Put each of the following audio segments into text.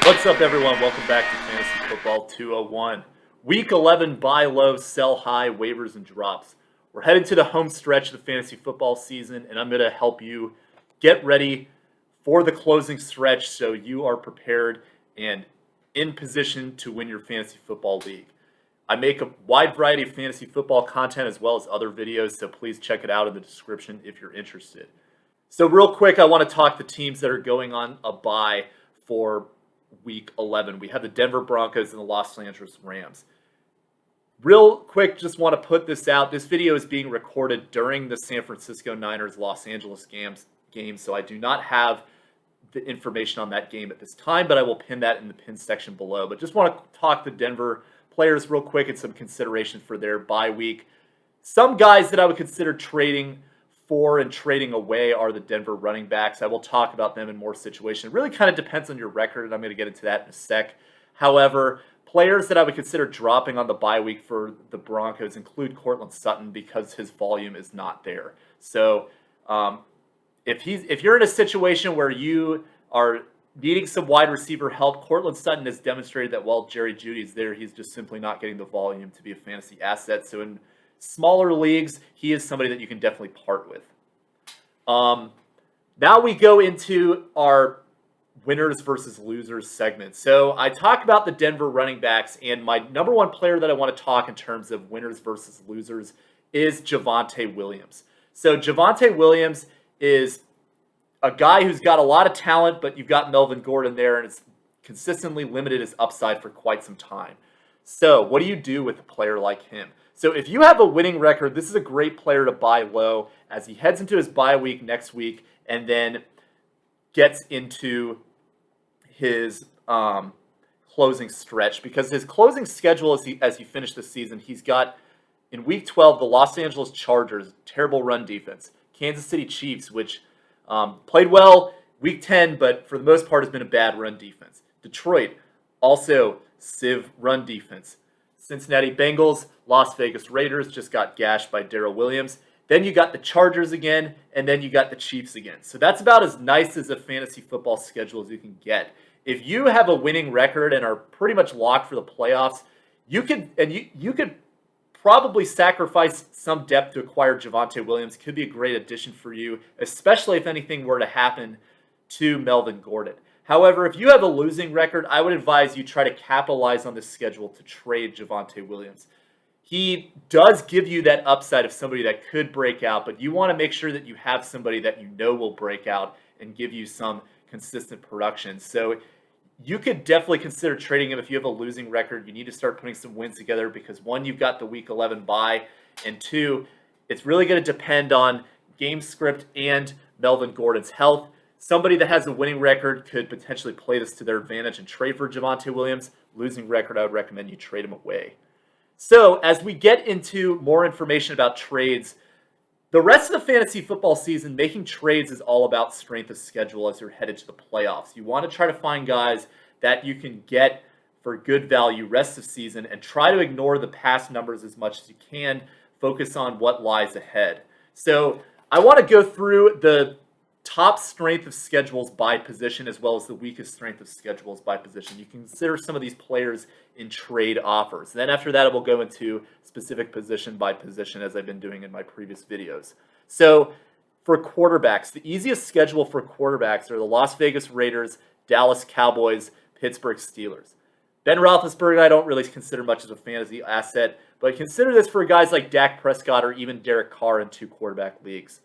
What's up, everyone? Welcome back to Fantasy Football 201. Week 11, buy low, sell high, waivers and drops. We're headed to the home stretch of the fantasy football season, and I'm going to help you get ready for the closing stretch so you are prepared and in position to win your fantasy football league. I make a wide variety of fantasy football content as well as other videos, so please check it out in the description if you're interested. So real quick, I want to talk the teams that are going on a bye for Week 11. We have the Denver Broncos and the Los Angeles Rams. Real quick, just want to put this out. This video is being recorded during the San Francisco Niners Los Angeles game, so I do not have the information on that game at this time, but I will pin that in the pin section below. But just want to talk the Denver players real quick and some consideration for their bye week. Some guys that I would consider trading for and trading away are the Denver running backs. I will talk about them in more situations. It really kind of depends on your record, and I'm going to get into that in a sec. However, players that I would consider dropping on the bye week for the Broncos include Courtland Sutton because his volume is not there. So if you're in a situation where you are needing some wide receiver help, Courtland Sutton has demonstrated that while Jeudy is there, he's just simply not getting the volume to be a fantasy asset. So in smaller leagues, he is somebody that you can definitely part with. Now we go into our winners versus losers segment. So I talk about the Denver running backs, and my number one player that I want to talk in terms of winners versus losers is Javonte Williams. So Javonte Williams is a guy who's got a lot of talent, but you've got Melvin Gordon there, and it's consistently limited his upside for quite some time. So what do you do with a player like him? So if you have a winning record, this is a great player to buy low as he heads into his bye week next week and then gets into his closing stretch, because his closing schedule as he finished the season, he's got in week 12 the Los Angeles Chargers, terrible run defense, Kansas City Chiefs, which played well week 10, but for the most part has been a bad run defense. Detroit, also Civ run defense. Cincinnati Bengals, Las Vegas Raiders just got gashed by Darrell Williams. Then you got the Chargers again, and then you got the Chiefs again. So that's about as nice as a fantasy football schedule as you can get. If you have a winning record and are pretty much locked for the playoffs, you could probably sacrifice some depth to acquire Javonte Williams. Could be a great addition for you, especially if anything were to happen to Melvin Gordon. However, if you have a losing record, I would advise you try to capitalize on this schedule to trade Javonte Williams. He does give you that upside of somebody that could break out, but you want to make sure that you have somebody that you know will break out and give you some consistent production. So you could definitely consider trading him if you have a losing record. You need to start putting some wins together because, one, you've got the Week 11 bye, and two, it's really going to depend on game script and Melvin Gordon's health. Somebody that has a winning record could potentially play this to their advantage and trade for Javonte Williams. Losing record, I would recommend you trade him away. So as we get into more information about trades, the rest of the fantasy football season, making trades is all about strength of schedule as you're headed to the playoffs. You want to try to find guys that you can get for good value rest of season and try to ignore the past numbers as much as you can. Focus on what lies ahead. So I want to go through the top strength of schedules by position as well as the weakest strength of schedules by position. You can consider some of these players in trade offers. Then after that, we'll go into specific position by position as I've been doing in my previous videos. So for quarterbacks, the easiest schedule for quarterbacks are the Las Vegas Raiders, Dallas Cowboys, Pittsburgh Steelers. Ben Roethlisberger, I don't really consider much as a fantasy asset, but consider this for guys like Dak Prescott or even Derek Carr in two quarterback leagues.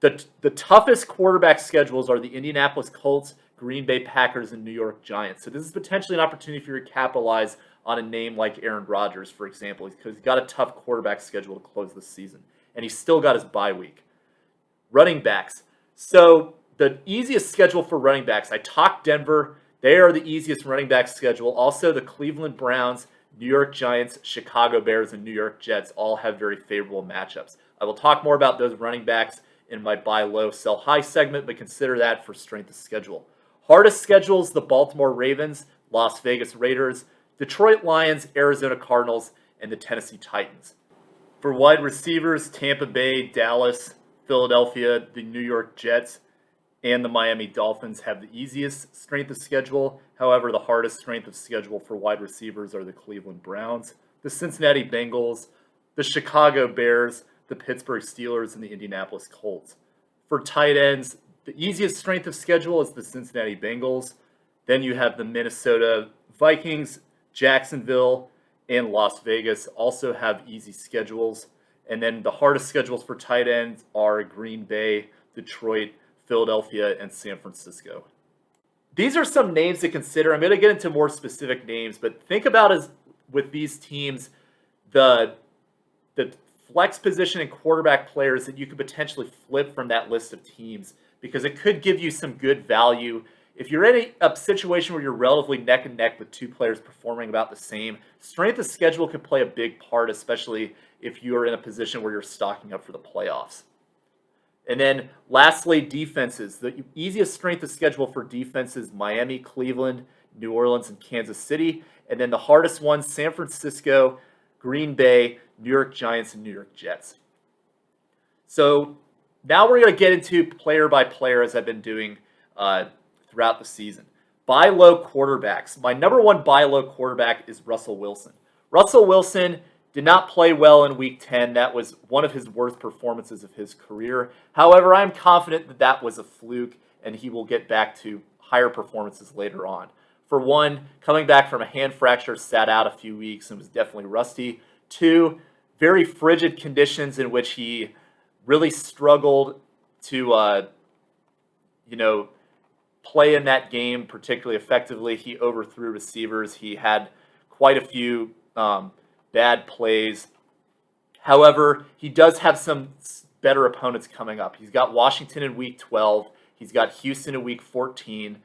The toughest quarterback schedules are the Indianapolis Colts, Green Bay Packers, and New York Giants. So this is potentially an opportunity for you to capitalize on a name like Aaron Rodgers, for example, because he's got a tough quarterback schedule to close the season. And he's still got his bye week. Running backs. So the easiest schedule for running backs, I talked Denver. They are the easiest running back schedule. Also, the Cleveland Browns, New York Giants, Chicago Bears, and New York Jets all have very favorable matchups. I will talk more about those running backs in my buy low, sell high segment, but consider that for strength of schedule. Hardest schedules, the Baltimore Ravens, Las Vegas Raiders, Detroit Lions, Arizona Cardinals, and the Tennessee Titans. For wide receivers, Tampa Bay, Dallas, Philadelphia, the New York Jets. and the Miami Dolphins have the easiest strength of schedule. However, the hardest strength of schedule for wide receivers are the Cleveland Browns, the Cincinnati Bengals, the Chicago Bears, the Pittsburgh Steelers, and the Indianapolis Colts. For tight ends, the easiest strength of schedule is the Cincinnati Bengals. Then you have the Minnesota Vikings, Jacksonville, and Las Vegas also have easy schedules. And then the hardest schedules for tight ends are Green Bay, Detroit, Philadelphia, and San Francisco. These are some names to consider. I'm going to get into more specific names, but think about as with these teams, the flex position and quarterback players that you could potentially flip from that list of teams, because it could give you some good value. If you're in a situation where you're relatively neck and neck with two players performing about the same, strength of schedule could play a big part, especially if you are in a position where you're stocking up for the playoffs. And then lastly, defenses. The easiest strength of schedule for defenses, Miami, Cleveland, New Orleans, and Kansas City. And then the hardest ones, San Francisco, Green Bay, New York Giants, and New York Jets. So now we're going to get into player by player, as I've been doing throughout the season. Buy low quarterbacks. My number one buy low quarterback is Russell Wilson. Russell Wilson did not play well in Week 10. That was one of his worst performances of his career. However, I am confident that that was a fluke, and he will get back to higher performances later on. For one, coming back from a hand fracture, sat out a few weeks and was definitely rusty. Two, very frigid conditions in which he really struggled to, play in that game particularly effectively. He overthrew receivers. He had quite a few bad plays. However, he does have some better opponents coming up. He's got Washington in Week 12. He's got Houston in Week 14.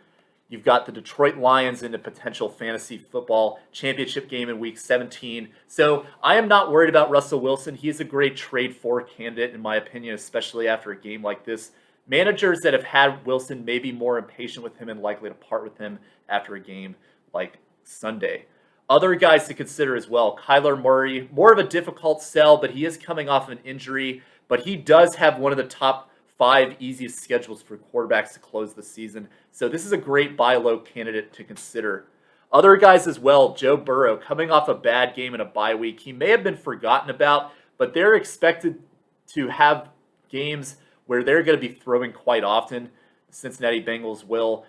You've got the Detroit Lions in a potential fantasy football championship game in Week 17. So I am not worried about Russell Wilson. He is a great trade for candidate, in my opinion, especially after a game like this. Managers that have had Wilson may be more impatient with him and likely to part with him after a game like Sunday. Other guys to consider as well, Kyler Murray, more of a difficult sell, but he is coming off of an injury, but he does have one of the top 5 easiest schedules for quarterbacks to close the season. So this is a great buy low candidate to consider. Other guys as well, Joe Burrow, coming off a bad game in a bye week. He may have been forgotten about, but they're expected to have games where they're going to be throwing quite often. The Cincinnati Bengals will.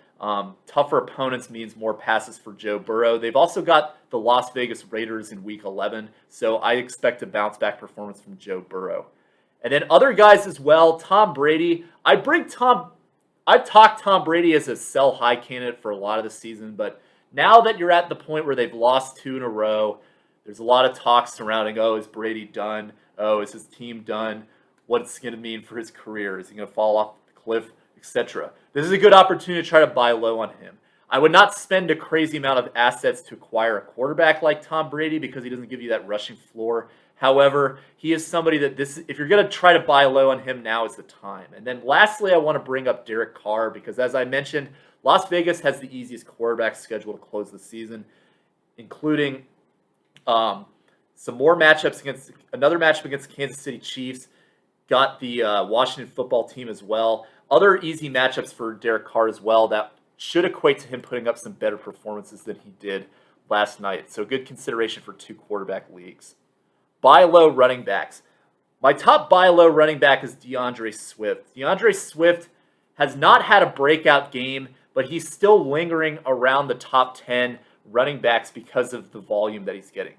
Tougher opponents means more passes for Joe Burrow. They've also got the Las Vegas Raiders in Week 11, so I expect a bounce-back performance from Joe Burrow. And then other guys as well, Tom Brady. I've talked Tom Brady as a sell-high candidate for a lot of the season, but now that you're at the point where they've lost 2 in a row, there's a lot of talk surrounding, is Brady done? Is his team done? What's it going to mean for his career? Is he going to fall off the cliff, etc.? This is a good opportunity to try to buy low on him. I would not spend a crazy amount of assets to acquire a quarterback like Tom Brady because he doesn't give you that rushing floor. However, he is somebody that if you're going to try to buy low on him, now is the time. And then lastly, I want to bring up Derek Carr because, as I mentioned, Las Vegas has the easiest quarterback schedule to close the season, including some more matchups against another matchup against the Kansas City Chiefs. Got the Washington football team as well. Other easy matchups for Derek Carr as well that should equate to him putting up some better performances than he did last night. So good consideration for 2 quarterback leagues. Buy low running backs. My top buy low running back is DeAndre Swift. DeAndre Swift has not had a breakout game, but he's still lingering around the top 10 running backs because of the volume that he's getting.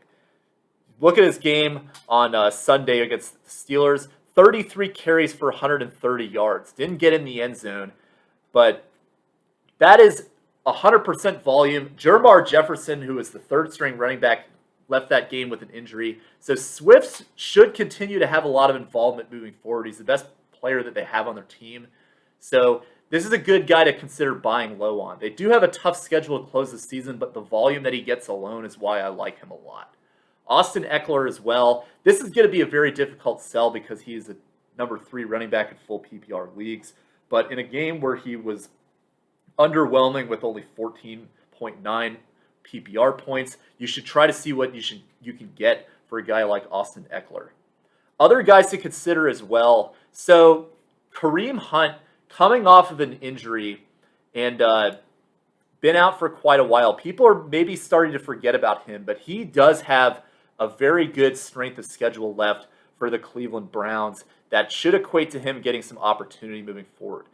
Look at his game on Sunday against the Steelers. 33 carries for 130 yards. Didn't get in the end zone, but that is 100% volume. Jermar Jefferson, who is the third-string running back, left that game with an injury. So Swift should continue to have a lot of involvement moving forward. He's the best player that they have on their team. So this is a good guy to consider buying low on. They do have a tough schedule to close the season, but the volume that he gets alone is why I like him a lot. Austin Ekeler as well. This is going to be a very difficult sell because he is a number 3 running back in full PPR leagues. But in a game where he was underwhelming with only 14.9 PPR points, you should try to see what you can get for a guy like Austin Ekeler. Other guys to consider as well. So Kareem Hunt coming off of an injury and been out for quite a while. People are maybe starting to forget about him, but he does have a very good strength of schedule left for the Cleveland Browns that should equate to him getting some opportunity moving forward.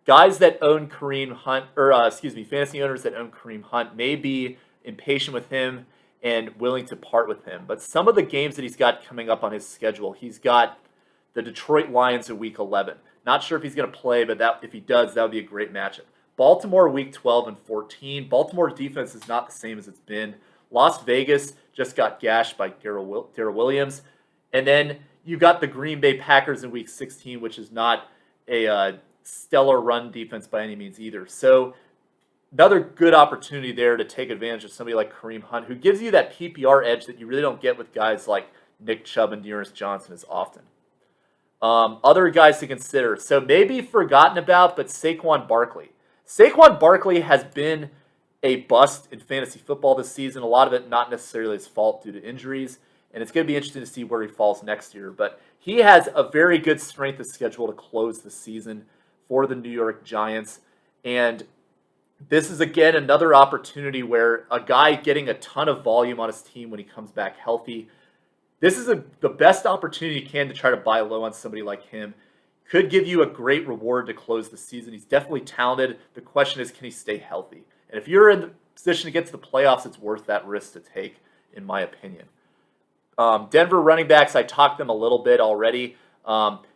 Guys that own Kareem Hunt, fantasy owners that own Kareem Hunt may be impatient with him and willing to part with him. But some of the games that he's got coming up on his schedule, he's got the Detroit Lions in Week 11. Not sure if he's going to play, but if he does, that would be a great matchup. Baltimore Week 12 and 14. Baltimore's defense is not the same as it's been. Las Vegas just got gashed by Darrell Williams. And then you got the Green Bay Packers in Week 16, which is not a stellar run defense by any means either. So another good opportunity there to take advantage of somebody like Kareem Hunt, who gives you that PPR edge that you really don't get with guys like Nick Chubb and Dearness Johnson as often. Other guys to consider. So maybe forgotten about, but Saquon Barkley. Saquon Barkley has been a bust in fantasy football this season. A lot of it not necessarily his fault due to injuries. And it's going to be interesting to see where he falls next year. But he has a very good strength of schedule to close the season for the New York Giants. And this is, again, another opportunity where a guy getting a ton of volume on his team when he comes back healthy. This is the best opportunity you can to try to buy low on somebody like him. Could give you a great reward to close the season. He's definitely talented. The question is, can he stay healthy? And if you're in the position to get to the playoffs, it's worth that risk to take, in my opinion. Denver running backs, I talked them a little bit already.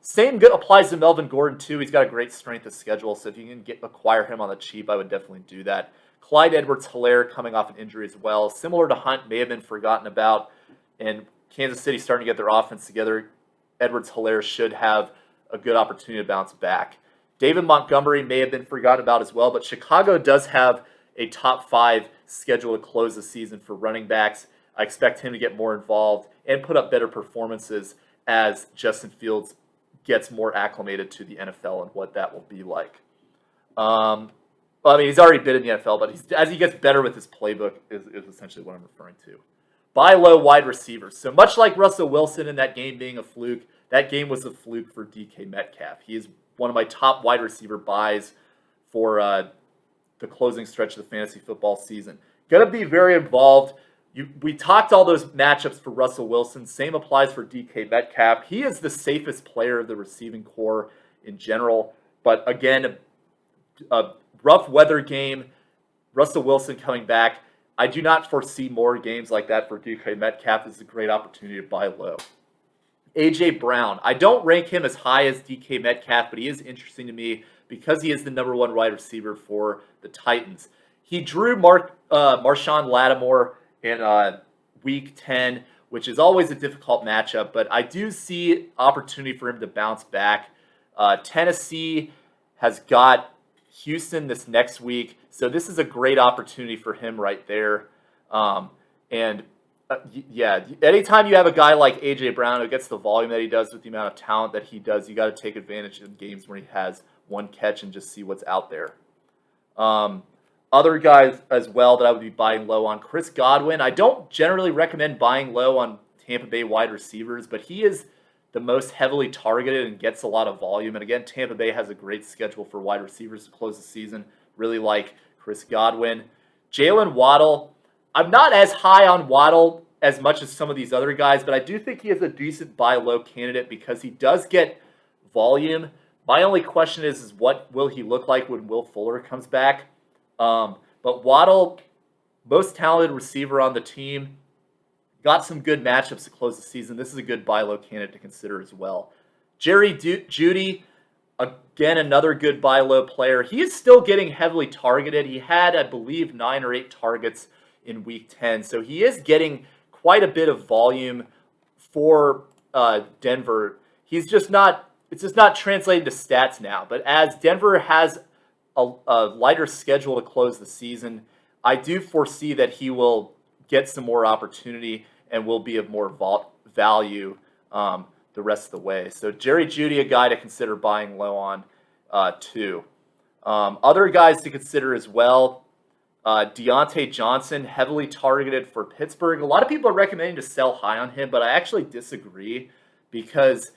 Same applies to Melvin Gordon, too. He's got a great strength of schedule, so if you can acquire him on the cheap, I would definitely do that. Clyde Edwards-Helaire coming off an injury as well. Similar to Hunt, may have been forgotten about. And Kansas City starting to get their offense together. Edwards-Helaire should have a good opportunity to bounce back. David Montgomery may have been forgotten about as well, but Chicago does have a top 5 schedule to close the season for running backs. I expect him to get more involved and put up better performances as Justin Fields gets more acclimated to the NFL and what that will be like. He's already been in the NFL, but as he gets better with his playbook is essentially what I'm referring to. Buy low wide receivers. So much like Russell Wilson in that game being a fluke, that game was a fluke for DK Metcalf. He is one of my top wide receiver buys for the closing stretch of the fantasy football season. Going to be very involved. We talked all those matchups for Russell Wilson. Same applies for DK Metcalf. He is the safest player of the receiving core in general. But again, a rough weather game. Russell Wilson coming back. I do not foresee more games like that for DK Metcalf. This is a great opportunity to buy low. A.J. Brown. I don't rank him as high as DK Metcalf, but he is interesting to me because he is the number 1 wide receiver for the Titans. He drew Marshawn Lattimore in Week 10, which is always a difficult matchup, but I do see opportunity for him to bounce back. Tennessee has got Houston this next week, so this is a great opportunity for him right there. Anytime you have a guy like A.J. Brown who gets the volume that he does with the amount of talent that he does, you got to take advantage of games where he has one catch and just see what's out there. Other guys as well that I would be buying low on. Chris Godwin. I don't generally recommend buying low on Tampa Bay wide receivers, but he is the most heavily targeted and gets a lot of volume. And again, Tampa Bay has a great schedule for wide receivers to close the season. Really like Chris Godwin. Jaylen Waddle. I'm not as high on Waddle as much as some of these other guys, but I do think he is a decent buy low candidate because he does get volume. My only question is what will he look like when Will Fuller comes back? But Waddle, most talented receiver on the team, got some good matchups to close the season. This is a good buy low candidate to consider as well. Jeudy, again, another good buy low player. He is still getting heavily targeted. He had, I believe, 9 or 8 targets in Week 10. So he is getting quite a bit of volume for Denver. It's just not translating to stats now. But as Denver has a lighter schedule to close the season, I do foresee that he will get some more opportunity and will be of more value the rest of the way. So Jeudy, a guy to consider buying low on too. Other guys to consider as well. Diontae Johnson, heavily targeted for Pittsburgh. A lot of people are recommending to sell high on him, but I actually disagree because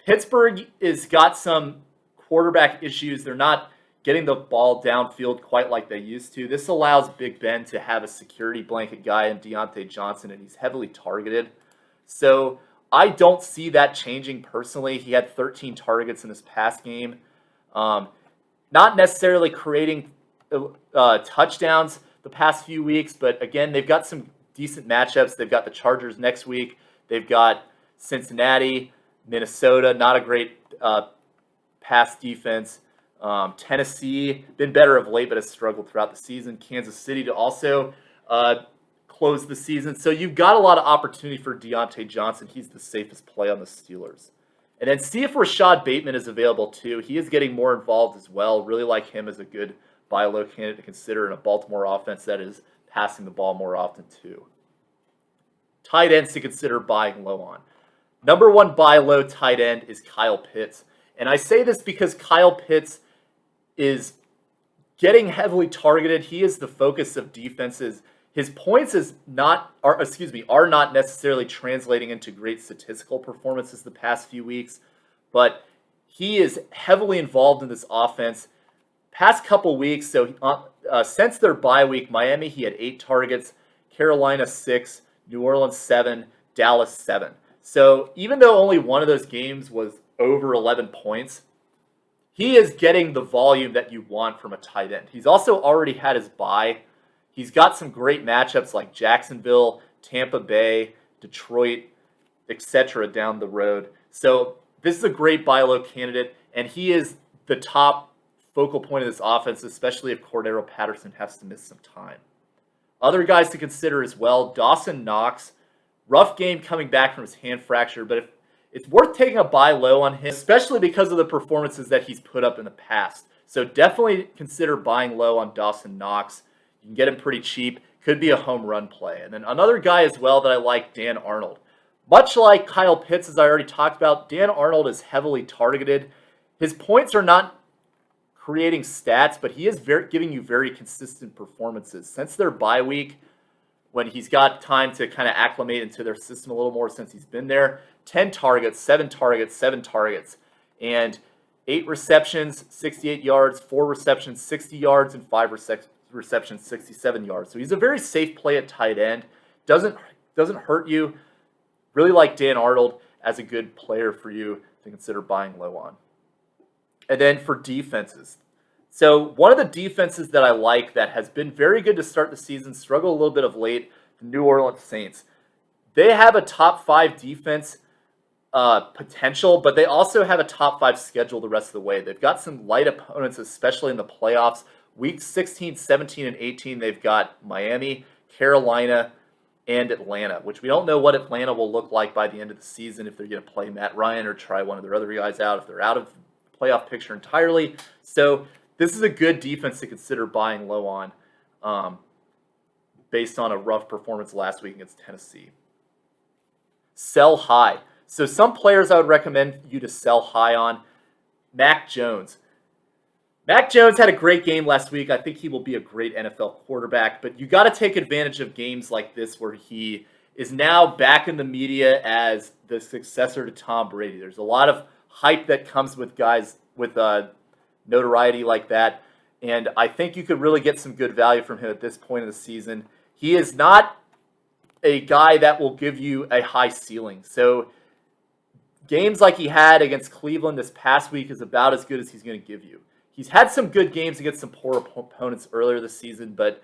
Pittsburgh has got some quarterback issues. They're not getting the ball downfield quite like they used to. This allows Big Ben to have a security blanket guy in Diontae Johnson, and he's heavily targeted. So I don't see that changing personally. He had 13 targets in this past game. Not necessarily creating touchdowns the past few weeks, but again, they've got some decent matchups. They've got the Chargers next week. They've got Cincinnati, Minnesota, not a great pass defense. Tennessee, been better of late, but has struggled throughout the season. Kansas City to also close the season. So you've got a lot of opportunity for Diontae Johnson. He's the safest play on the Steelers. And then see if Rashod Bateman is available too. He is getting more involved as well. Really like him as a good buy low candidate to consider in a Baltimore offense that is passing the ball more often too. Tight ends to consider buying low on. Number one buy low tight end is Kyle Pitts. And I say this because Kyle Pitts is getting heavily targeted. He is the focus of defenses. His points are not necessarily translating into great statistical performances the past few weeks, but he is heavily involved in this offense. Past couple weeks, so since their bye week, Miami, he had 8 targets, Carolina 6, New Orleans 7, Dallas 7. So even though only one of those games was over 11 points, he is getting the volume that you want from a tight end. He's also already had his bye. He's got some great matchups like Jacksonville, Tampa Bay, Detroit, etc. down the road. So this is a great buy low candidate, and he is the top focal point of this offense, especially if Cordero Patterson has to miss some time. Other guys to consider as well, Dawson Knox. Rough game coming back from his hand fracture, but it's worth taking a buy low on him, especially because of the performances that he's put up in the past. So definitely consider buying low on Dawson Knox. You can get him pretty cheap. Could be a home run play. And then another guy as well that I like, Dan Arnold. Much like Kyle Pitts, as I already talked about, Dan Arnold is heavily targeted. His points are not creating stats, but he is giving you very consistent performances. Since their bye week, when he's got time to kind of acclimate into their system a little more since he's been there, 10 targets, 7 targets, 7 targets, and 8 receptions, 68 yards, 4 receptions, 60 yards, and 5 receptions, 67 yards. So he's a very safe play at tight end. Doesn't hurt you. Really like Dan Arnold as a good player for you to consider buying low on. And then for defenses. So one of the defenses that I like that has been very good to start the season, struggled a little bit of late, the New Orleans Saints. They have a top 5 defense potential, but they also have a top 5 schedule the rest of the way. They've got some light opponents, especially in the playoffs. Weeks 16, 17, and 18, they've got Miami, Carolina, and Atlanta, which we don't know what Atlanta will look like by the end of the season, if they're going to play Matt Ryan or try one of their other guys out, if they're out of the playoff picture entirely. So this is a good defense to consider buying low on based on a rough performance last week against Tennessee. Sell high. So some players I would recommend you to sell high on. Mac Jones. Mac Jones had a great game last week. I think he will be a great NFL quarterback, but you got to take advantage of games like this where he is now back in the media as the successor to Tom Brady. There's a lot of hype that comes with guys with notoriety like that, and I think you could really get some good value from him at this point in the season. He is not a guy that will give you a high ceiling. So games like he had against Cleveland this past week is about as good as he's going to give you. He's had some good games against some poor opponents earlier this season, but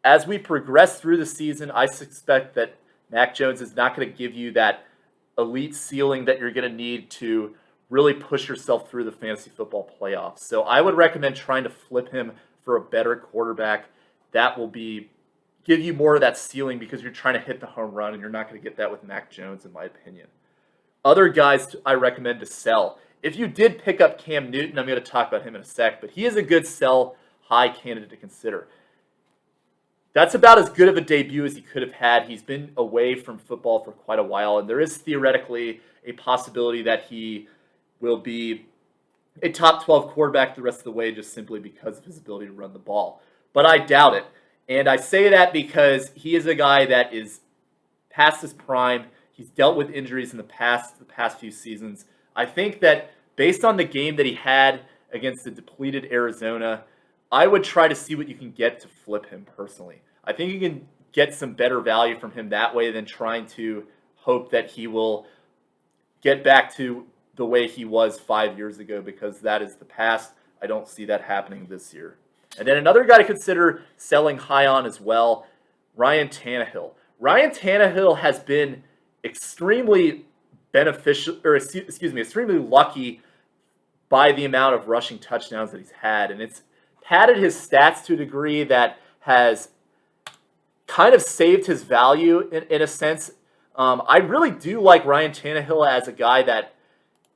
as we progress through the season, I suspect that Mac Jones is not going to give you that elite ceiling that you're going to need to really push yourself through the fantasy football playoffs. So I would recommend trying to flip him for a better quarterback. That will give you more of that ceiling because you're trying to hit the home run, and you're not going to get that with Mac Jones, in my opinion. Other guys I recommend to sell. If you did pick up Cam Newton, I'm going to talk about him in a sec, but he is a good sell high candidate to consider. That's about as good of a debut as he could have had. He's been away from football for quite a while, and there is theoretically a possibility that he will be a top 12 quarterback the rest of the way just simply because of his ability to run the ball. But I doubt it. And I say that because he is a guy that is past his prime. He's dealt with injuries in the past few seasons. I think that based on the game that he had against the depleted Arizona, I would try to see what you can get to flip him personally. I think you can get some better value from him that way than trying to hope that he will get back to the way he was 5 years ago, because that is the past. I don't see that happening this year. And then another guy to consider selling high on as well, Ryan Tannehill. Ryan Tannehill has been extremely extremely lucky by the amount of rushing touchdowns that he's had. And it's padded his stats to a degree that has kind of saved his value in a sense. I really do like Ryan Tannehill as a guy that,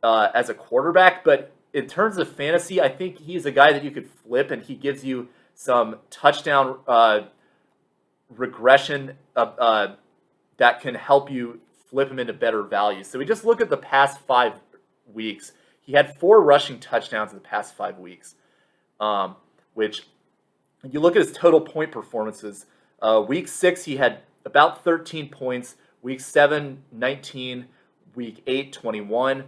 as a quarterback, but in terms of fantasy, I think he's a guy that you could flip, and he gives you some touchdown regression that can help you flip him into better value. So we just look at the past 5 weeks. He had 4 rushing touchdowns in the past 5 weeks, which you look at his total point performances. Week 6, he had about 13 points. Week 7, 19. Week 8, 21.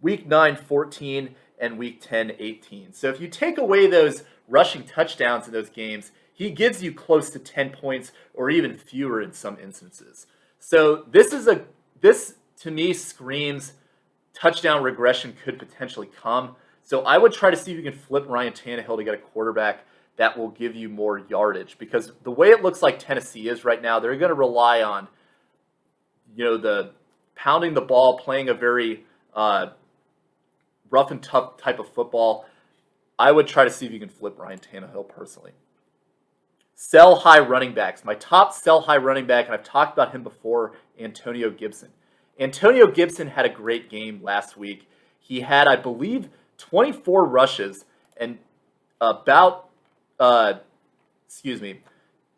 Week 9, 14. And Week 10, 18. So if you take away those rushing touchdowns in those games, he gives you close to 10 points or even fewer in some instances. So this to me screams touchdown regression could potentially come. So I would try to see if you can flip Ryan Tannehill to get a quarterback that will give you more yardage, because the way it looks like Tennessee is right now, they're going to rely on, the pounding the ball, playing a very rough and tough type of football. I would try to see if you can flip Ryan Tannehill personally. Sell high running backs. My top sell high running back, and I've talked about him before, Antonio Gibson. Antonio Gibson had a great game last week. He had, I believe, 24 rushes and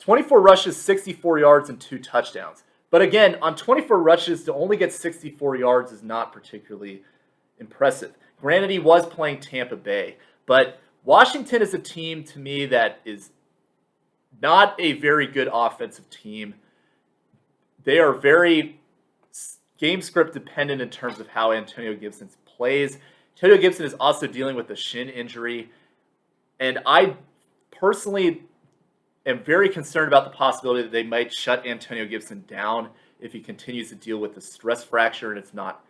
24 rushes, 64 yards, and 2 touchdowns. But again, on 24 rushes, to only get 64 yards is not particularly impressive. Granted, he was playing Tampa Bay, but Washington is a team to me that is not a very good offensive team. They are very game script dependent in terms of how Antonio Gibson plays. Antonio Gibson is also dealing with a shin injury, and I personally am very concerned about the possibility that they might shut Antonio Gibson down if he continues to deal with the stress fracture and it's not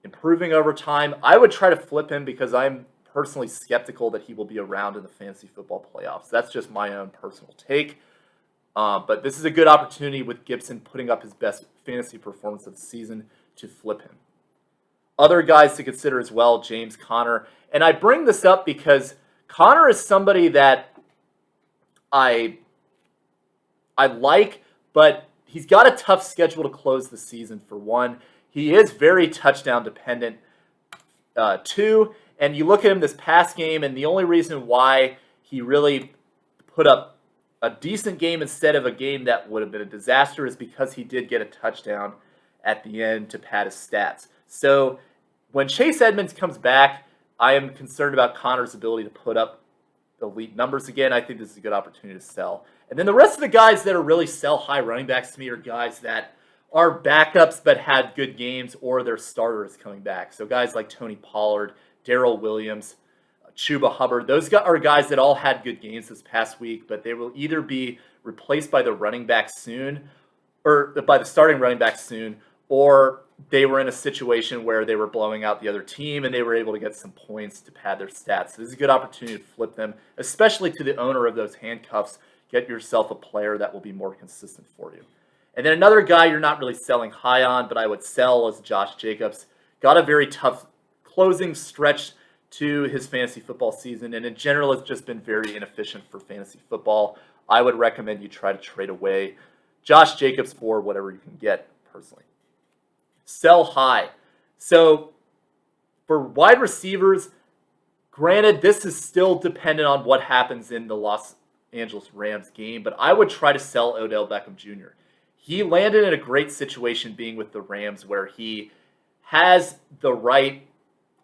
improving over time. I would try to flip him because I'm personally skeptical that he will be around in the fantasy football playoffs. That's just my own personal take. But this is a good opportunity with Gibson putting up his best fantasy performance of the season to flip him. Other guys to consider as well, James Conner. And I bring this up because Conner is somebody that I like, but he's got a tough schedule to close the season, for one. He is very touchdown dependent, too. And you look at him this past game, and the only reason why he really put up a decent game instead of a game that would have been a disaster is because he did get a touchdown at the end to pad his stats. So when Chase Edmonds comes back, I am concerned about Conner's ability to put up elite numbers again. I think this is a good opportunity to sell. And then the rest of the guys that are really sell high running backs to me are guys that are backups but had good games, or their starters coming back. So guys like Tony Pollard, Darrell Williams, Chuba, Hubbard, those are guys that all had good games this past week, but they will either be replaced by the running back soon, or by the starting running back soon, or they were in a situation where they were blowing out the other team and they were able to get some points to pad their stats. So this is a good opportunity to flip them, especially to the owner of those handcuffs. Get yourself a player that will be more consistent for you. And then another guy you're not really selling high on, but I would sell, is Josh Jacobs. Got a very tough closing stretch to his fantasy football season, and in general has just been very inefficient for fantasy football. I would recommend you try to trade away Josh Jacobs for whatever you can get personally. Sell high. So for wide receivers, granted, this is still dependent on what happens in the Los Angeles Rams game, but I would try to sell Odell Beckham Jr. He landed in a great situation being with the Rams, where he has the right,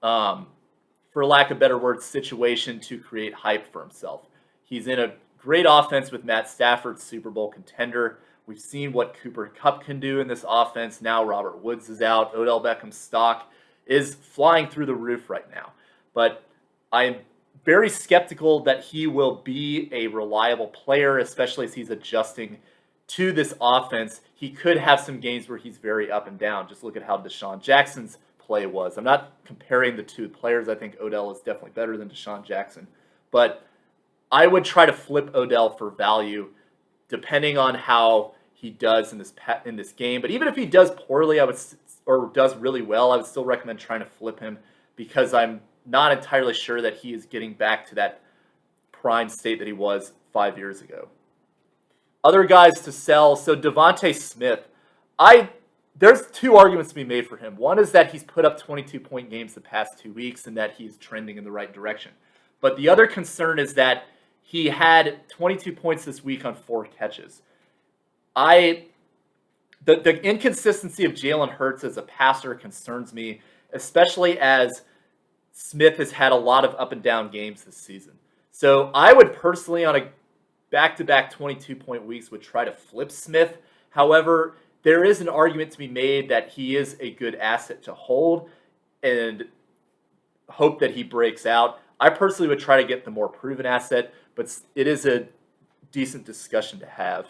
for lack of better words, situation to create hype for himself. He's in a great offense with Matt Stafford, Super Bowl contender. We've seen what Cooper Kupp can do in this offense. Now Robert Woods is out. Odell Beckham's stock is flying through the roof right now. But I'm very skeptical that he will be a reliable player, especially as he's adjusting to this offense. He could have some games where he's very up and down. Just look at how Deshaun Jackson's play was. I'm not comparing the two players. I think Odell is definitely better than Deshaun Jackson. But I would try to flip Odell for value depending on how he does in this game. But even if he does poorly, or does really well, I would still recommend trying to flip him because I'm not entirely sure that he is getting back to that prime state that he was 5 years ago. Other guys to sell. So Devontae Smith, there's two arguments to be made for him. One is that he's put up 22-point games the past 2 weeks and that he's trending in the right direction. But the other concern is that he had 22 points this week on 4 catches. The inconsistency of Jalen Hurts as a passer concerns me, especially as Smith has had a lot of up and down games this season. So I would personally, on a back-to-back 22-point weeks, would try to flip Smith. However, there is an argument to be made that he is a good asset to hold and hope that he breaks out. I personally would try to get the more proven asset, but it is a decent discussion to have.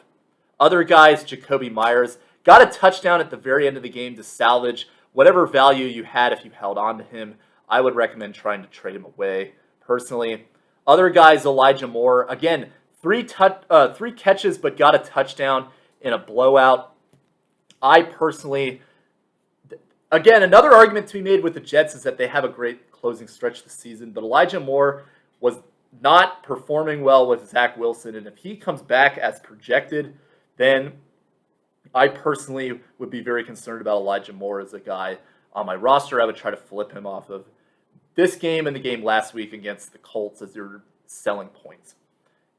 Other guys, Jacoby Myers, got a touchdown at the very end of the game to salvage whatever value you had if you held on to him. I would recommend trying to trade him away, personally. Other guys, Elijah Moore, again, three catches but got a touchdown in a blowout. I personally, again, another argument to be made with the Jets is that they have a great closing stretch this season, but Elijah Moore was not performing well with Zach Wilson, and if he comes back as projected, then I personally would be very concerned about Elijah Moore as a guy on my roster. I would try to flip him off of this game and the game last week against the Colts as your selling points.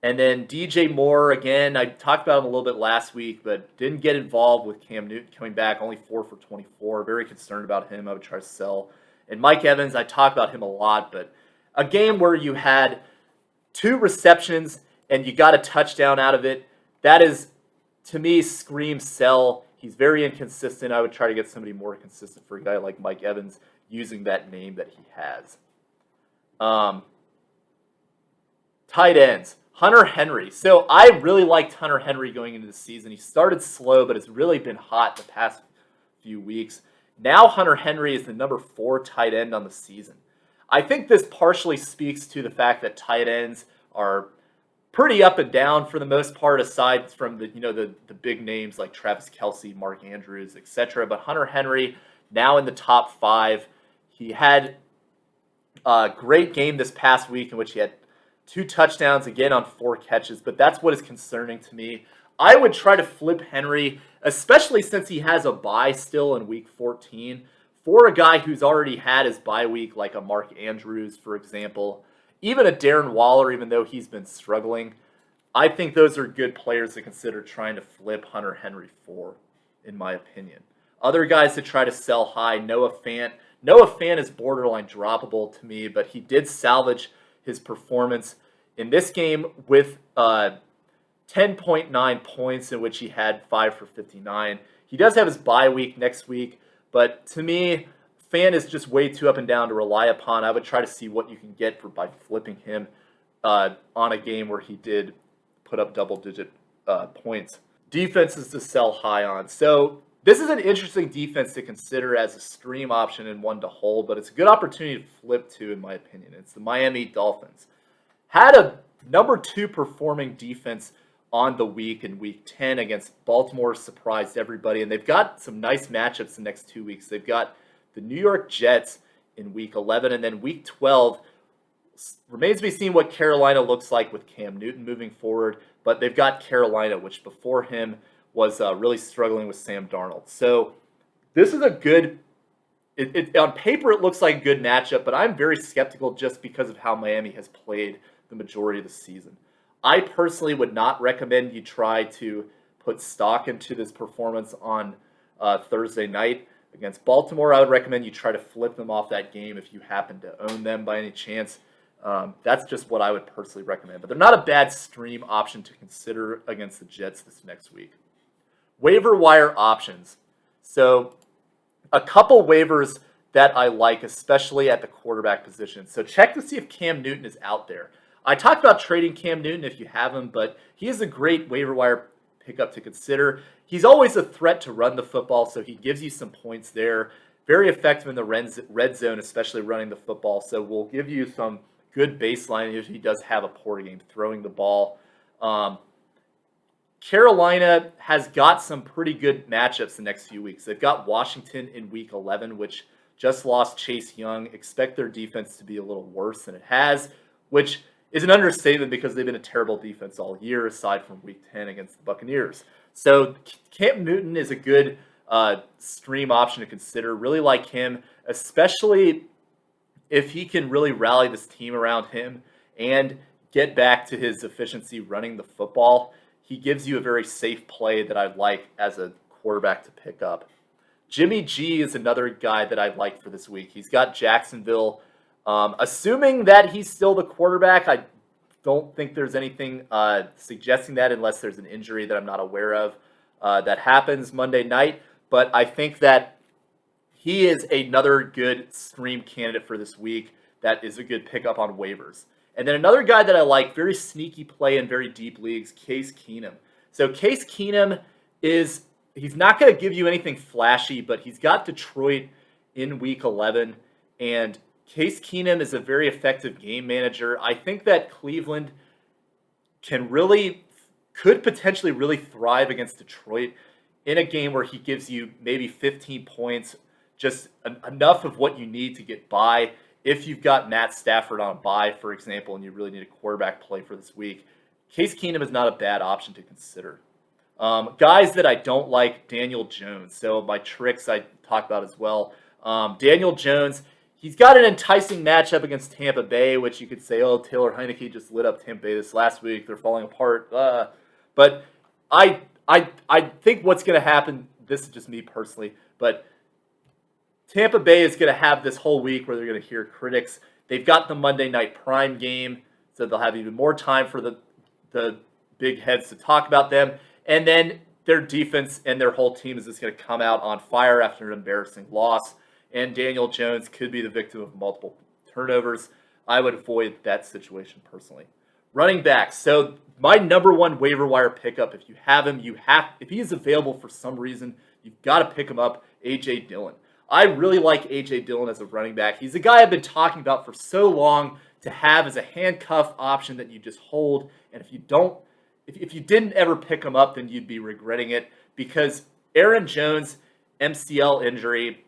And then DJ Moore, again, I talked about him a little bit last week, but didn't get involved with Cam Newton coming back, only 4 for 24. Very concerned about him. I would try to sell. And Mike Evans, I talk about him a lot, but a game where you had 2 receptions and you got a touchdown out of it, that is, to me, screams sell. He's very inconsistent. I would try to get somebody more consistent for a guy like Mike Evans using that name that he has. Tight ends. Hunter Henry. So I really liked Hunter Henry going into the season. He started slow, but has really been hot the past few weeks. Now Hunter Henry is the number 4 tight end on the season. I think this partially speaks to the fact that tight ends are pretty up and down for the most part, aside from the big names like Travis Kelce, Mark Andrews, etc. But Hunter Henry now in the top 5. He had a great game this past week in which he had 2 touchdowns, again on 4 catches, but that's what is concerning to me. I would try to flip Henry, especially since he has a bye still in week 14, for a guy who's already had his bye week, like a Mark Andrews, for example. Even a Darren Waller, even though he's been struggling. I think those are good players to consider trying to flip Hunter Henry for, in my opinion. Other guys to try to sell high, Noah Fant. Noah Fant is borderline droppable to me, but he did salvage his performance in this game with 10.9 points, in which he had 5 for 59. He does have his bye week next week, but to me, Fant is just way too up and down to rely upon. I would try to see what you can get by flipping him on a game where he did put up double-digit points. Defenses to sell high on. So this is an interesting defense to consider as a stream option and one to hold, but it's a good opportunity to flip to, in my opinion. It's the Miami Dolphins. Had a number 2 performing defense on the week in week 10 against Baltimore, surprised everybody, and they've got some nice matchups the next 2 weeks. They've got the New York Jets in week 11, and then week 12 remains to be seen what Carolina looks like with Cam Newton moving forward, but they've got Carolina, which before him was really struggling with Sam Darnold. So this is a good, on paper it looks like a good matchup, but I'm very skeptical just because of how Miami has played the majority of the season. I personally would not recommend you try to put stock into this performance on Thursday night against Baltimore. I would recommend you try to flip them off that game if you happen to own them by any chance. That's just what I would personally recommend. But they're not a bad stream option to consider against the Jets this next week. Waiver wire options. So a couple waivers that I like, especially at the quarterback position. So check to see if Cam Newton is out there. I talked about trading Cam Newton if you have him, but he is a great waiver wire pickup to consider. He's always a threat to run the football, so he gives you some points there. Very effective in the red zone, especially running the football. So we'll give you some good baseline if he does have a poor game throwing the ball. Carolina has got some pretty good matchups the next few weeks. They've got Washington in Week 11, which just lost Chase Young. Expect their defense to be a little worse than it has, which is an understatement because they've been a terrible defense all year, aside from Week 10 against the Buccaneers. So Cam Newton is a good stream option to consider. Really like him, especially if he can really rally this team around him and get back to his efficiency running the football. He gives you a very safe play that I like as a quarterback to pick up. Jimmy G is another guy that I like for this week. He's got Jacksonville. Assuming that he's still the quarterback, I don't think there's anything suggesting that unless there's an injury that I'm not aware of that happens Monday night. But I think that he is another good stream candidate for this week that is a good pickup on waivers. And then another guy that I like, very sneaky play in very deep leagues, Case Keenum. So Case Keenum he's not going to give you anything flashy, but he's got Detroit in Week 11. And Case Keenum is a very effective game manager. I think that Cleveland could potentially really thrive against Detroit in a game where he gives you maybe 15 points, just enough of what you need to get by. If you've got Matt Stafford on a bye, for example, and you really need a quarterback play for this week, Case Keenum is not a bad option to consider. Guys that I don't like, Daniel Jones. So my tricks I talked about as well. Daniel Jones, he's got an enticing matchup against Tampa Bay, which you could say, oh, Taylor Heineke just lit up Tampa Bay this last week. They're falling apart. But I think what's going to happen, this is just me personally, but Tampa Bay is going to have this whole week where they're going to hear critics. They've got the Monday night prime game, so they'll have even more time for the big heads to talk about them. And then their defense and their whole team is just going to come out on fire after an embarrassing loss. And Daniel Jones could be the victim of multiple turnovers. I would avoid that situation personally. Running backs. So my number one waiver wire pickup, if you have him, if he is available for some reason, you've got to pick him up, A.J. Dillon. I really like A.J. Dillon as a running back. He's a guy I've been talking about for so long to have as a handcuff option that you just hold. And if you didn't ever pick him up, then you'd be regretting it, because Aaron Jones, MCL injury,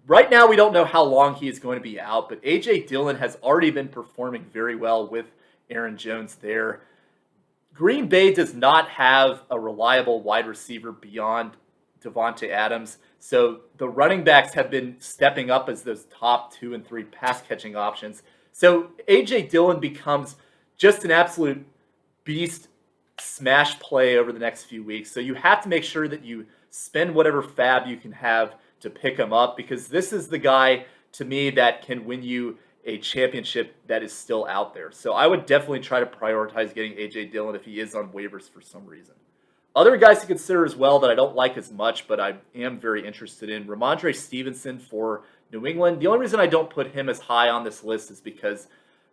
right now we don't know how long he is going to be out, but A.J. Dillon has already been performing very well with Aaron Jones there. Green Bay does not have a reliable wide receiver beyond Davante Adams, so the running backs have been stepping up as those top 2 and 3 pass catching options. So A.J. Dillon becomes just an absolute beast smash play over the next few weeks. So you have to make sure that you spend whatever fab you can have to pick him up, because this is the guy, to me, that can win you a championship that is still out there. So I would definitely try to prioritize getting A.J. Dillon if he is on waivers for some reason. Other guys to consider as well that I don't like as much, but I am very interested in, Ramondre Stevenson for New England. The only reason I don't put him as high on this list is because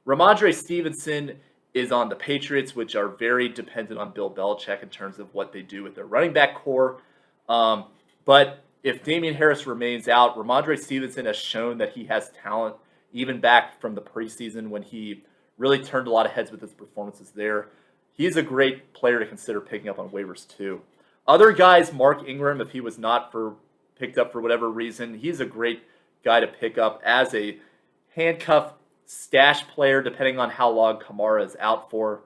Ramondre Stevenson is on the Patriots, which are very dependent on Bill Belichick in terms of what they do with their running back core. But if Damian Harris remains out, Ramondre Stevenson has shown that he has talent, even back from the preseason when he really turned a lot of heads with his performances there. He's a great player to consider picking up on waivers too. Other guys, Mark Ingram, if he was not picked up for whatever reason, he's a great guy to pick up as a handcuff stash player, depending on how long Kamara is out for.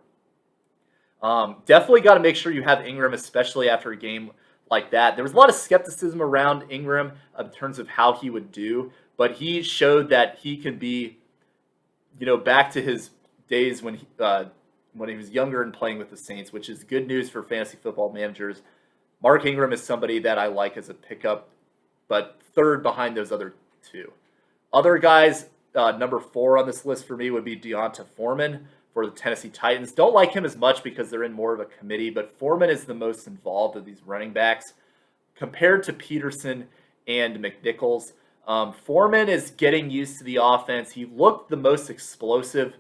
Definitely got to make sure you have Ingram, especially after a game like that. There was a lot of skepticism around Ingram in terms of how he would do, but he showed that he can be, back to his days when he was younger and playing with the Saints, which is good news for fantasy football managers. Mark Ingram is somebody that I like as a pickup, but third behind those other two. Other guys, number 4 on this list for me would be D'Onta Foreman for the Tennessee Titans. Don't like him as much because they're in more of a committee, but Foreman is the most involved of these running backs compared to Peterson and McNichols. Foreman is getting used to the offense. He looked the most explosive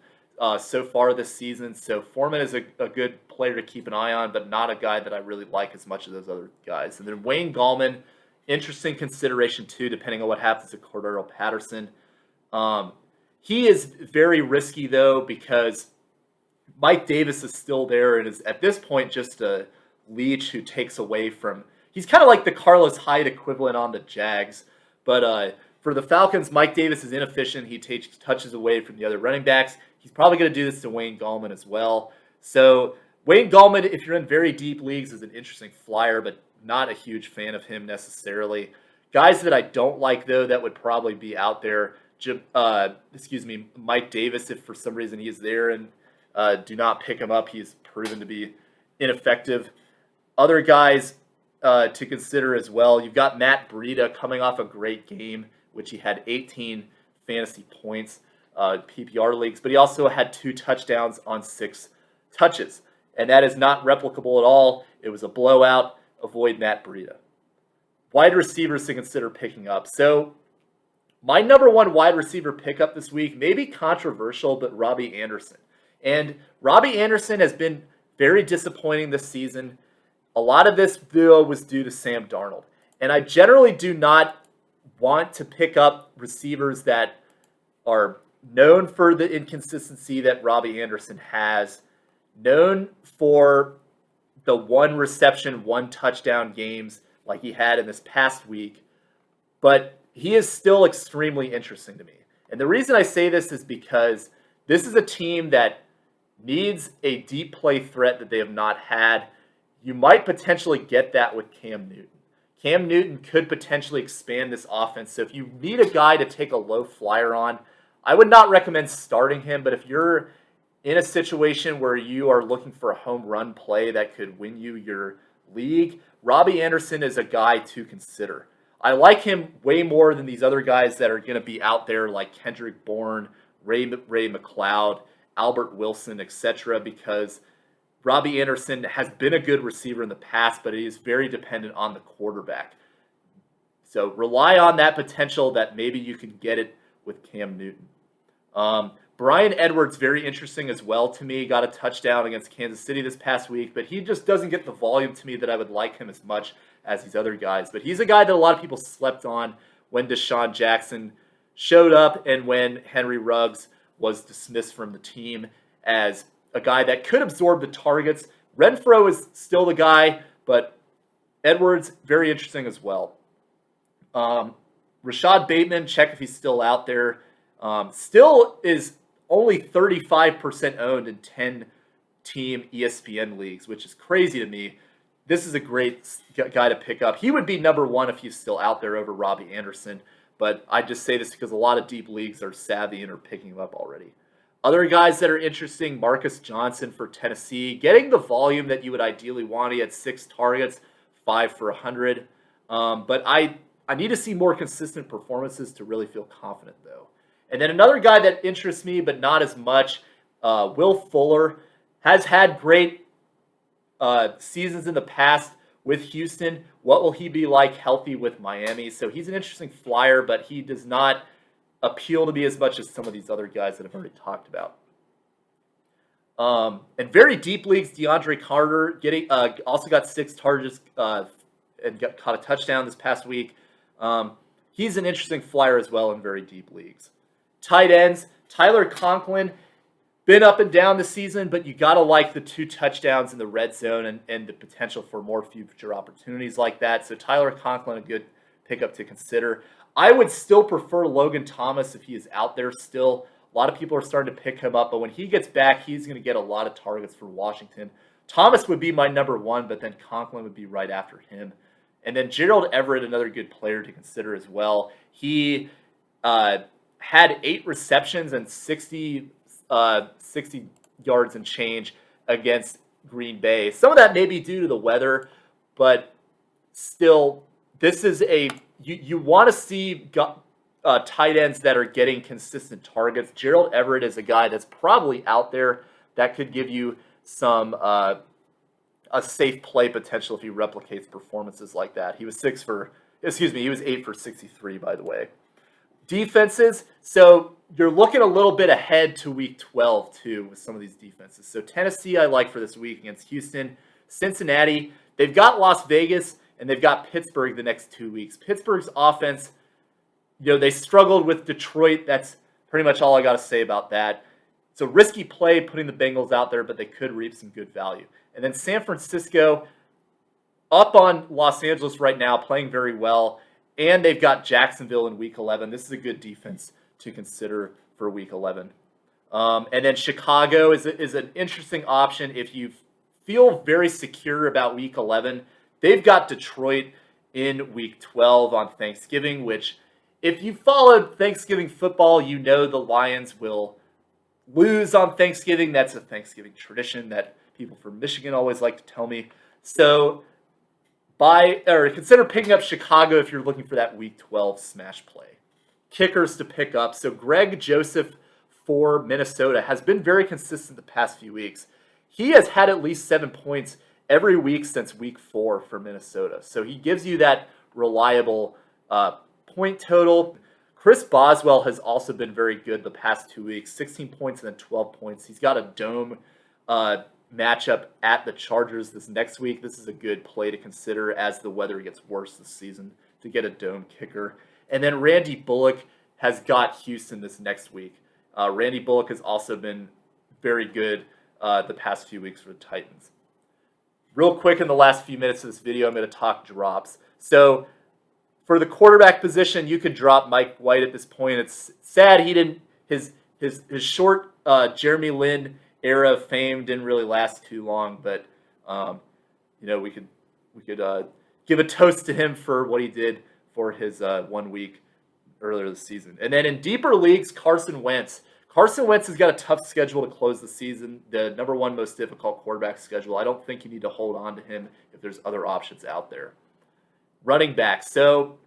so far this season. So Foreman is a good player to keep an eye on, but not a guy that I really like as much as those other guys. And then Wayne Gallman, interesting consideration too, depending on what happens to Cordero Patterson. He is very risky though because Mike Davis is still there and is at this point just a leech who takes away from. He's kind of like the Carlos Hyde equivalent on the Jags, but for the Falcons, Mike Davis is inefficient. He takes touches away from the other running backs. He's probably going to do this to Wayne Gallman as well. So Wayne Gallman, if you're in very deep leagues, is an interesting flyer, but not a huge fan of him necessarily. Guys that I don't like, though, that would probably be out there, Mike Davis, if for some reason he is there, and do not pick him up. He's proven to be ineffective. Other guys to consider as well, you've got Matt Breida coming off a great game, which he had 18 fantasy points, PPR leagues, but he also had 2 touchdowns on 6 touches. And that is not replicable at all. It was a blowout. Avoid Matt Breida. Wide receivers to consider picking up. So my number one wide receiver pickup this week, maybe controversial, but Robbie Anderson. And Robbie Anderson has been very disappointing this season. A lot of this, though, was due to Sam Darnold. And I generally do not want to pick up receivers that are known for the inconsistency that Robbie Anderson has, known for the 1 reception, 1 touchdown games like he had in this past week. But he is still extremely interesting to me. And the reason I say this is because this is a team that needs a deep play threat that they have not had. You might potentially get that with Cam Newton. Cam Newton could potentially expand this offense. So if you need a guy to take a low flyer on, I would not recommend starting him. But if you're in a situation where you are looking for a home run play that could win you your league, Robbie Anderson is a guy to consider. I like him way more than these other guys that are going to be out there like Kendrick Bourne, Ray McLeod, Albert Wilson, etc. because Robbie Anderson has been a good receiver in the past, but he is very dependent on the quarterback. So rely on that potential that maybe you can get it with Cam Newton. Bryan Edwards, very interesting as well to me. Got a touchdown against Kansas City this past week, but he just doesn't get the volume to me that I would like him as much as these other guys. But he's a guy that a lot of people slept on when Deshaun Jackson showed up and when Henry Ruggs was dismissed from the team as a guy that could absorb the targets. Renfrow is still the guy, but Edwards, very interesting as well. Rashod Bateman, check if he's still out there. Still is only 35% owned in 10-team ESPN leagues, which is crazy to me. This is a great guy to pick up. He would be number 1 if he's still out there over Robbie Anderson, but I just say this because a lot of deep leagues are savvy and are picking him up already. Other guys that are interesting, Marcus Johnson for Tennessee, getting the volume that you would ideally want. He had 6 targets, 5 for 100. But I need to see more consistent performances to really feel confident, though. And then another guy that interests me, but not as much, Will Fuller, has had great seasons in the past with Houston. What will he be like healthy with Miami? So he's an interesting flyer, but he does not appeal to me as much as some of these other guys that I've already talked about. And very deep leagues, DeAndre Carter also got 6 targets and caught a touchdown this past week. He's an interesting flyer as well in very deep leagues. Tight ends, Tyler Conklin, been up and down this season, but you got to like the 2 touchdowns in the red zone and the potential for more future opportunities like that. So Tyler Conklin, a good pickup to consider. I would still prefer Logan Thomas if he is out there still. A lot of people are starting to pick him up, but when he gets back, he's going to get a lot of targets for Washington. Thomas would be my number 1, but then Conklin would be right after him. And then Gerald Everett, another good player to consider as well. He had 8 receptions and 60 yards and change against Green Bay. Some of that may be due to the weather, but still, this is you want to see tight ends that are getting consistent targets. Gerald Everett is a guy that's probably out there that could give you some a safe play potential if he replicates performances like that. He was 8 for 63, by the way. Defenses, so you're looking a little bit ahead to week 12 too with some of these defenses. So Tennessee I like for this week against Houston. Cincinnati, they've got Las Vegas and they've got Pittsburgh the next 2 weeks. Pittsburgh's offense, they struggled with Detroit. That's pretty much all I got to say about that. It's a risky play putting the Bengals out there, but they could reap some good value. And then San Francisco, up on Los Angeles right now, playing very well. And they've got Jacksonville in week 11. This is a good defense to consider for week 11. And then Chicago is an interesting option if you feel very secure about week 11. They've got Detroit in week 12 on Thanksgiving, which if you followed Thanksgiving football, you know the Lions will lose on Thanksgiving. That's a Thanksgiving tradition that people from Michigan always like to tell me. So consider picking up Chicago if you're looking for that week 12 smash play. Kickers to pick up. So Greg Joseph for Minnesota has been very consistent the past few weeks. He has had at least 7 points every week since week 4 for Minnesota. So he gives you that reliable point total. Chris Boswell has also been very good the past 2 weeks. 16 points and then 12 points. He's got a dome matchup at the Chargers this next week. This is a good play to consider as the weather gets worse this season to get a dome kicker. And then Randy Bullock has got Houston this next week. Randy Bullock has also been very good the past few weeks for the Titans. Real quick in the last few minutes of this video, I'm going to talk drops. So for the quarterback position, you could drop Mike White at this point. It's sad he didn't his short Jeremy Lin era of fame didn't really last too long, but we could give a toast to him for what he did for his 1 week earlier this season. And then in deeper leagues, Carson Wentz. Carson Wentz has got a tough schedule to close the season, the number 1 most difficult quarterback schedule. I don't think you need to hold on to him if there's other options out there. Running back. So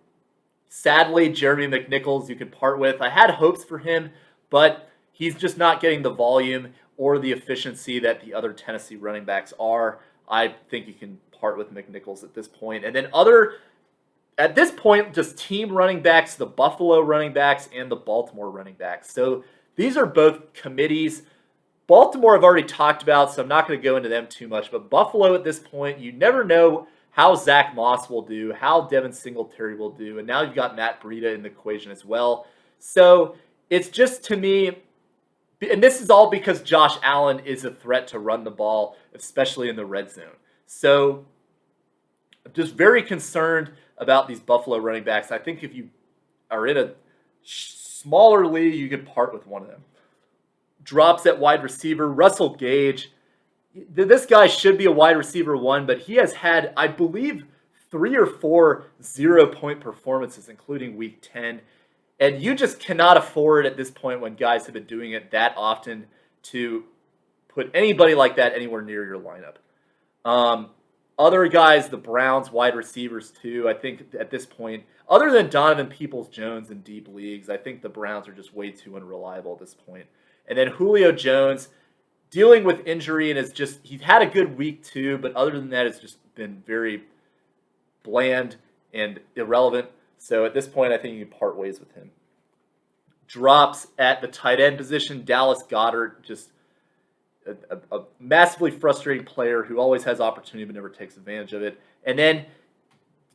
sadly, Jeremy McNichols you could part with. I had hopes for him, but he's just not getting the volume or the efficiency that the other Tennessee running backs are. I think you can part with McNichols at this point. And then at this point, just team running backs, the Buffalo running backs and the Baltimore running backs. So these are both committees. Baltimore I've already talked about, so I'm not going to go into them too much. But Buffalo at this point, you never know how Zach Moss will do, how Devin Singletary will do. And now you've got Matt Breida in the equation as well. So it's just, to me, and this is all because Josh Allen is a threat to run the ball, especially in the red zone. So I'm just very concerned about these Buffalo running backs. I think if you are in a smaller league, you could part with one of them. Drops at wide receiver. Russell Gage. This guy should be a wide receiver 1, but he has had, I believe, 3 or 4 0-point performances, including week 10. And you just cannot afford at this point, when guys have been doing it that often, to put anybody like that anywhere near your lineup. Other guys, the Browns wide receivers too, I think at this point, other than Donovan Peoples-Jones in deep leagues, I think the Browns are just way too unreliable at this point. And then Julio Jones, dealing with injury, and he's had a good week too, but other than that, it's just been very bland and irrelevant. So at this point, I think you can part ways with him. Drops at the tight end position. Dallas Goedert, just a massively frustrating player who always has opportunity but never takes advantage of it. And then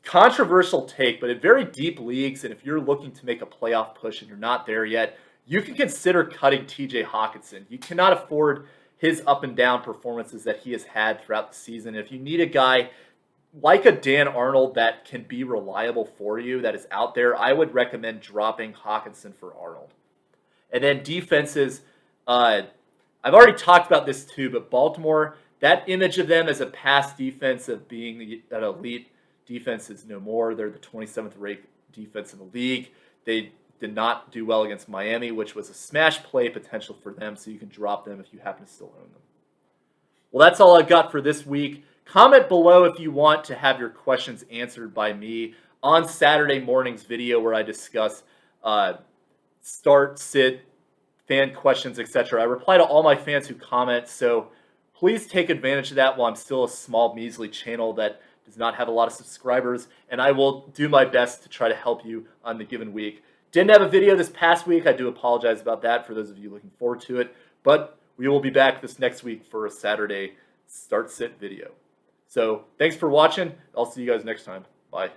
controversial take, but in very deep leagues, and if you're looking to make a playoff push and you're not there yet, you can consider cutting TJ Hawkinson. You cannot afford his up and down performances that he has had throughout the season. If you need a guy like a Dan Arnold that can be reliable for you, that is out there, I would recommend dropping Hawkinson for Arnold. And then defenses, I've already talked about this too, but Baltimore, that image of them as a pass defense of being an elite defense is no more. They're the 27th ranked defense in the league. They did not do well against Miami, which was a smash play potential for them, so you can drop them if you happen to still own them. Well, that's all I've got for this week. Comment below if you want to have your questions answered by me on Saturday morning's video where I discuss start, sit, fan questions, etc. I reply to all my fans who comment, so please take advantage of that while I'm still a small, measly channel that does not have a lot of subscribers, and I will do my best to try to help you on the given week Didn't have a video this past week. I do apologize about that for those of you looking forward to it. But we will be back this next week for a Saturday start-sit video. So thanks for watching. I'll see you guys next time. Bye.